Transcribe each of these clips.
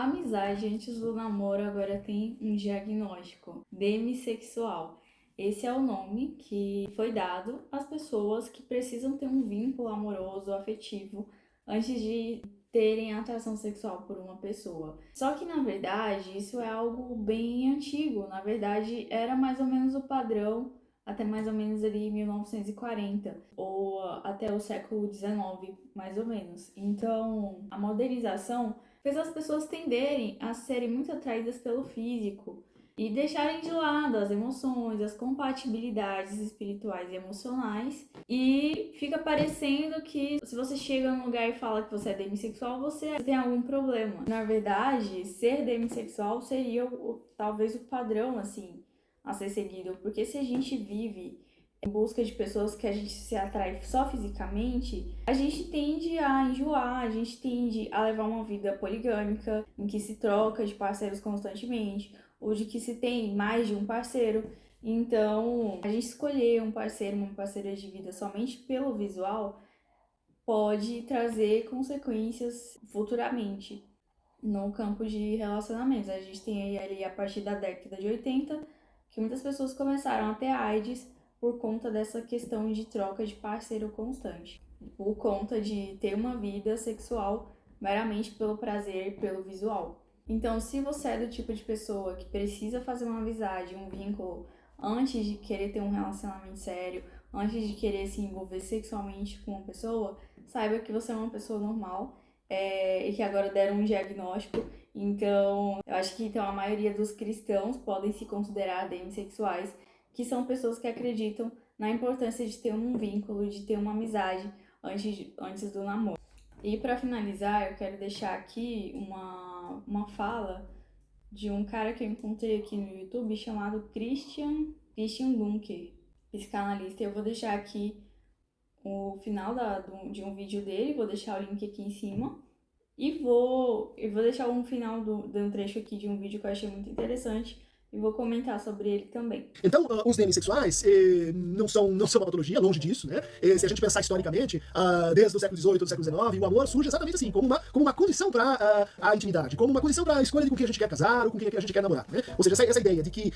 amizade antes do namoro agora tem um diagnóstico: demissexual. Esse é o nome que foi dado às pessoas que precisam ter um vínculo amoroso, afetivo, antes de terem atração sexual por uma pessoa. Só que, na verdade, isso é algo bem antigo. Na verdade, era mais ou menos o padrão até mais ou menos ali 1940, ou até o século XIX, mais ou menos. Então, a modernização fez as pessoas tenderem a serem muito atraídas pelo físico e deixarem de lado as emoções, as compatibilidades espirituais e emocionais. E fica parecendo que se você chega num lugar e fala que você é demissexual, você tem algum problema. Na verdade, ser demissexual seria talvez o padrão, assim, a ser seguido, porque se a gente vive em busca de pessoas que a gente se atrai só fisicamente, a gente tende a enjoar, a gente tende a levar uma vida poligâmica, em que se troca de parceiros constantemente, ou de que se tem mais de um parceiro. Então, a gente escolher um parceiro, uma parceira de vida somente pelo visual pode trazer consequências futuramente no campo de relacionamentos. A gente tem aí ali a partir da década de 80 que muitas pessoas começaram a ter AIDS por conta dessa questão de troca de parceiro constante, por conta de ter uma vida sexual meramente pelo prazer, pelo visual. Então, se você é do tipo de pessoa que precisa fazer uma amizade, um vínculo, antes de querer ter um relacionamento sério, antes de querer se envolver sexualmente com uma pessoa, saiba que você é uma pessoa normal, e que agora deram um diagnóstico. Então, eu acho que então, a maioria dos cristãos podem se considerar demissexuais, que são pessoas que acreditam na importância de ter um vínculo, de ter uma amizade antes do namoro. E para finalizar, eu quero deixar aqui uma fala de um cara que eu encontrei aqui no YouTube chamado Christian Dunker, psicanalista. Eu vou deixar aqui o final de um vídeo dele, vou deixar o link aqui em cima. Eu vou deixar um final de um trecho aqui de um vídeo que eu achei muito interessante e vou comentar sobre ele também. Então, os demissexuais não são uma patologia, longe disso, né? Se a gente pensar historicamente, desde o século XVIII, do século XIX, o amor surge exatamente assim, como uma condição para a intimidade, como uma condição para a escolha de com quem a gente quer casar ou com quem a gente quer namorar, né? Ou seja, essa ideia de que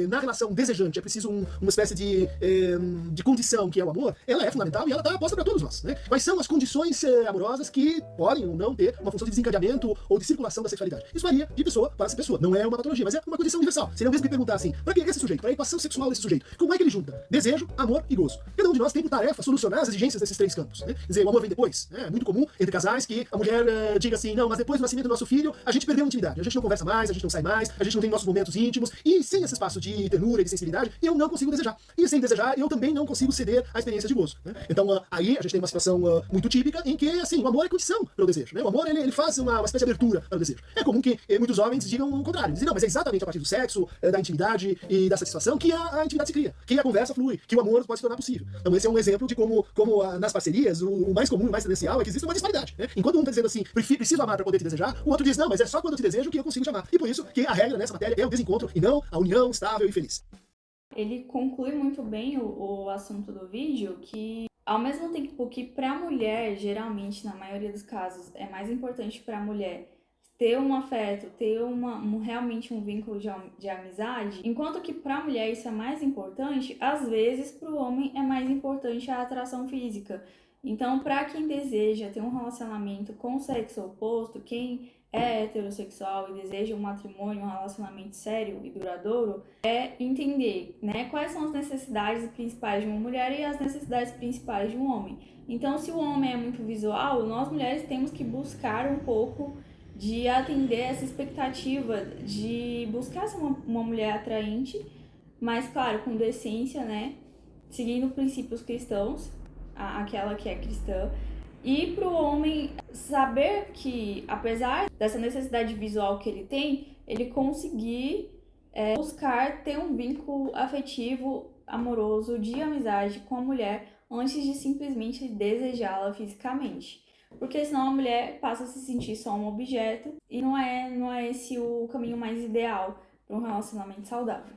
na relação desejante é preciso uma espécie de condição que é o amor, ela é fundamental e ela está posta para todos nós, né? Quais são as condições amorosas que podem ou não ter uma função de desencadeamento ou de circulação da sexualidade? Isso varia de pessoa para pessoa, não é uma patologia, mas é uma condição universal. Seria o mesmo que perguntar assim, para que esse sujeito, para a equação sexual desse sujeito, como é que ele junta desejo, amor e gozo? Cada um de nós tem por tarefa solucionar as exigências desses três campos, né? Quer dizer, o amor vem depois, né? É muito comum entre casais que a mulher diga assim, não, mas depois do nascimento do nosso filho, a gente perdeu a intimidade, a gente não conversa mais, a gente não sai mais, a gente não tem nossos momentos íntimos, e sem esse espaço de ternura e de sensibilidade, eu não consigo desejar. E sem desejar, eu também não consigo ceder à experiência de gozo, né? Então, aí a gente tem uma situação muito típica em que, assim, o amor é condição para o desejo, né? O amor, ele faz uma espécie de abertura para o desejo. É comum que muitos homens digam o contrário, dizem, não, mas é exatamente a partir do sexo, da intimidade e da satisfação que a intimidade se cria, que a conversa flui, que o amor pode se tornar possível. Então esse é um exemplo de como nas parcerias, o mais comum e mais tendencial é que existe uma disparidade, né? Enquanto um está dizendo assim, preciso amar para poder te desejar, o outro diz, não, mas é só quando eu te desejo que eu consigo te amar. E por isso que a regra nessa matéria é o desencontro e não a união estável e feliz. Ele conclui muito bem o assunto do vídeo, que ao mesmo tempo que para a mulher, geralmente, na maioria dos casos, é mais importante para a mulher ter um afeto, ter realmente um vínculo de amizade, enquanto que para a mulher isso é mais importante, às vezes para o homem é mais importante a atração física. Então, para quem deseja ter um relacionamento com o sexo oposto, quem é heterossexual e deseja um matrimônio, um relacionamento sério e duradouro, é entender, né, quais são as necessidades principais de uma mulher e as necessidades principais de um homem. Então, se o homem é muito visual, nós mulheres temos que buscar um pouco de atender essa expectativa de buscar ser uma mulher atraente, mas claro, com decência, né, seguindo princípios cristãos, aquela que é cristã. E para o homem saber que, apesar dessa necessidade visual que ele tem, ele conseguir buscar ter um vínculo afetivo, amoroso, de amizade com a mulher antes de simplesmente desejá-la fisicamente. Porque senão a mulher passa a se sentir só um objeto e não é esse o caminho mais ideal para um relacionamento saudável.